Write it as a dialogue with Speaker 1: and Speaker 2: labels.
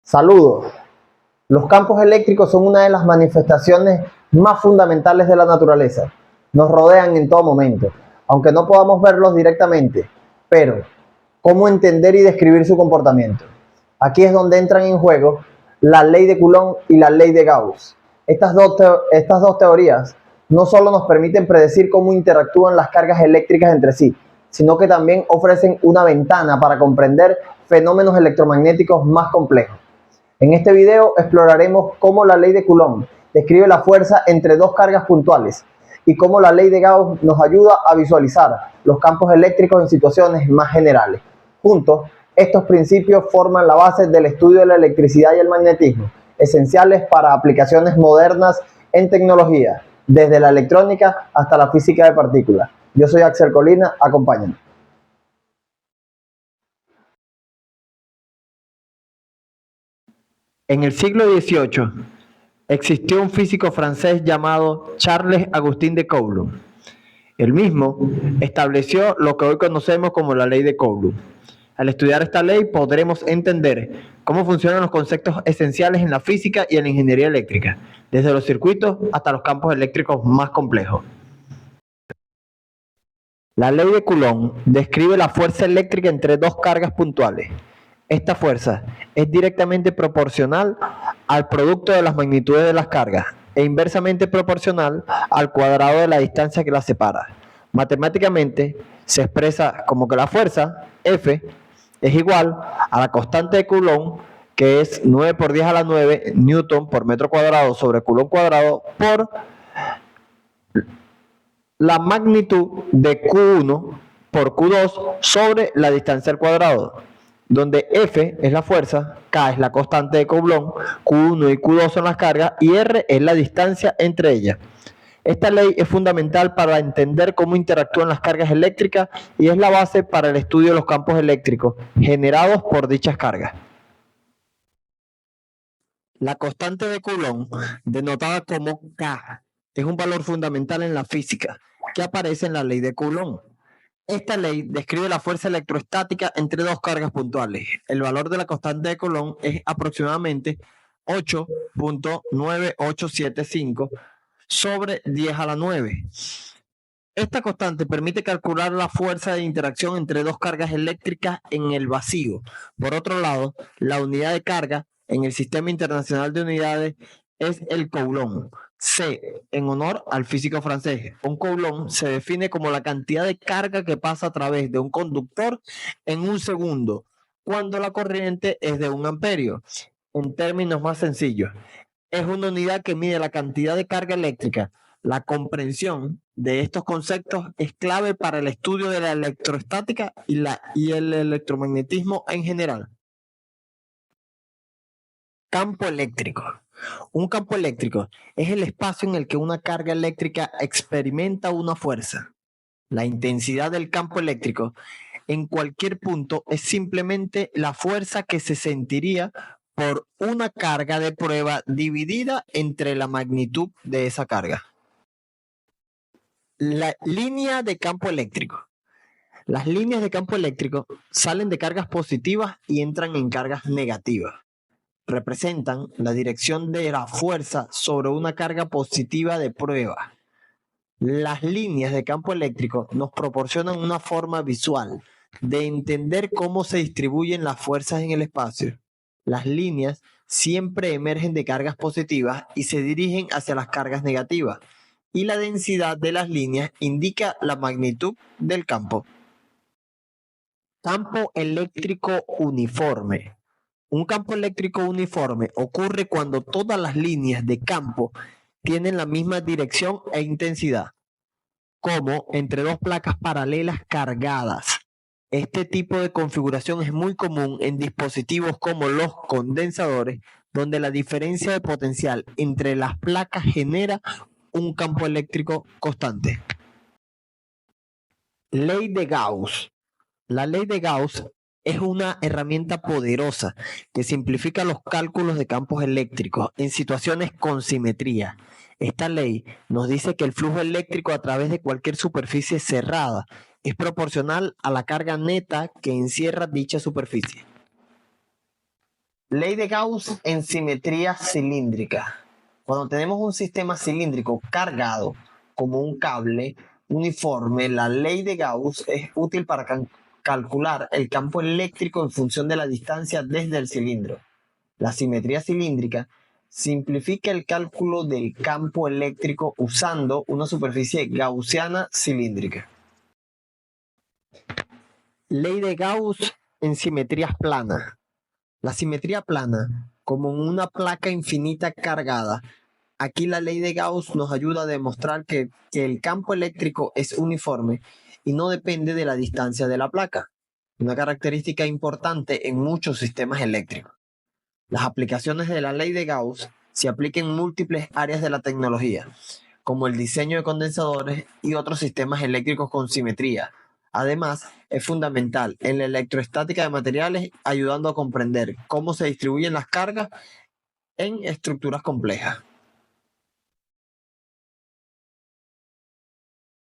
Speaker 1: Saludos. Los campos eléctricos son una de las manifestaciones más fundamentales de la naturaleza. Nos rodean en todo momento, aunque no podamos verlos directamente. Pero, ¿cómo entender y describir su comportamiento? Aquí es donde entran en juego la ley de Coulomb y la ley de Gauss. Estas dos teorías no solo nos permiten predecir cómo interactúan las cargas eléctricas entre sí, sino que también ofrecen una ventana para comprender fenómenos electromagnéticos más complejos. En este video exploraremos cómo la ley de Coulomb describe la fuerza entre dos cargas puntuales y cómo la ley de Gauss nos ayuda a visualizar los campos eléctricos en situaciones más generales. Juntos, estos principios forman la base del estudio de la electricidad y el magnetismo, esenciales para aplicaciones modernas en tecnología, desde la electrónica hasta la física de partículas. Yo soy Axel Colina, acompáñenme. En el siglo XVIII existió un físico francés llamado Charles Agustín de Coulomb. Él mismo estableció lo que hoy conocemos como la ley de Coulomb. Al estudiar esta ley podremos entender cómo funcionan los conceptos esenciales en la física y en la ingeniería eléctrica, desde los circuitos hasta los campos eléctricos más complejos. La ley de Coulomb describe la fuerza eléctrica entre dos cargas puntuales. Esta fuerza es directamente proporcional al producto de las magnitudes de las cargas e inversamente proporcional al cuadrado de la distancia que las separa. Matemáticamente se expresa como que la fuerza, F, es igual a la constante de Coulomb, que es 9 por 10 a la 9 newton por metro cuadrado sobre Coulomb cuadrado, por la magnitud de Q1 por Q2 sobre la distancia al cuadrado, donde F es la fuerza, K es la constante de Coulomb, Q1 y Q2 son las cargas y R es la distancia entre ellas. Esta ley es fundamental para entender cómo interactúan las cargas eléctricas y es la base para el estudio de los campos eléctricos generados por dichas cargas. La constante de Coulomb, denotada como K, es un valor fundamental en la física que aparece en la ley de Coulomb. Esta ley describe la fuerza electrostática entre dos cargas puntuales. El valor de la constante de Coulomb es aproximadamente 8.9875 sobre 10 a la 9. Esta constante permite calcular la fuerza de interacción entre dos cargas eléctricas en el vacío. Por otro lado, la unidad de carga en el Sistema Internacional de Unidades es el Coulomb. C, en honor al físico francés. Un Coulomb se define como la cantidad de carga que pasa a través de un conductor en un segundo, cuando la corriente es de 1 amperio. En términos más sencillos, es una unidad que mide la cantidad de carga eléctrica. La comprensión de estos conceptos es clave para el estudio de la electrostática y el electromagnetismo en general. Campo eléctrico. Un campo eléctrico es el espacio en el que una carga eléctrica experimenta una fuerza. La intensidad del campo eléctrico en cualquier punto es simplemente la fuerza que se sentiría por una carga de prueba dividida entre la magnitud de esa carga. La línea de campo eléctrico. Las líneas de campo eléctrico salen de cargas positivas y entran en cargas negativas. Representan la dirección de la fuerza sobre una carga positiva de prueba. Las líneas de campo eléctrico nos proporcionan una forma visual de entender cómo se distribuyen las fuerzas en el espacio. Las líneas siempre emergen de cargas positivas y se dirigen hacia las cargas negativas, y la densidad de las líneas indica la magnitud del campo. Campo eléctrico uniforme. Un campo eléctrico uniforme ocurre cuando todas las líneas de campo tienen la misma dirección e intensidad, como entre dos placas paralelas cargadas. Este tipo de configuración es muy común en dispositivos como los condensadores, donde la diferencia de potencial entre las placas genera un campo eléctrico constante. Ley de Gauss. La ley de Gauss es una herramienta poderosa que simplifica los cálculos de campos eléctricos en situaciones con simetría. Esta ley nos dice que el flujo eléctrico a través de cualquier superficie cerrada es proporcional a la carga neta que encierra dicha superficie. Ley de Gauss en simetría cilíndrica. Cuando tenemos un sistema cilíndrico cargado como un cable uniforme, la ley de Gauss es útil para calcular el campo eléctrico en función de la distancia desde el cilindro. La simetría cilíndrica simplifica el cálculo del campo eléctrico usando una superficie gaussiana cilíndrica. Ley de Gauss en simetrías planas. La simetría plana, como en una placa infinita cargada, aquí la ley de Gauss nos ayuda a demostrar que el campo eléctrico es uniforme y no depende de la distancia de la placa, una característica importante en muchos sistemas eléctricos. Las aplicaciones de la ley de Gauss se aplican en múltiples áreas de la tecnología, como el diseño de condensadores y otros sistemas eléctricos con simetría. Además, es fundamental en la electroestática de materiales, ayudando a comprender cómo se distribuyen las cargas en estructuras complejas.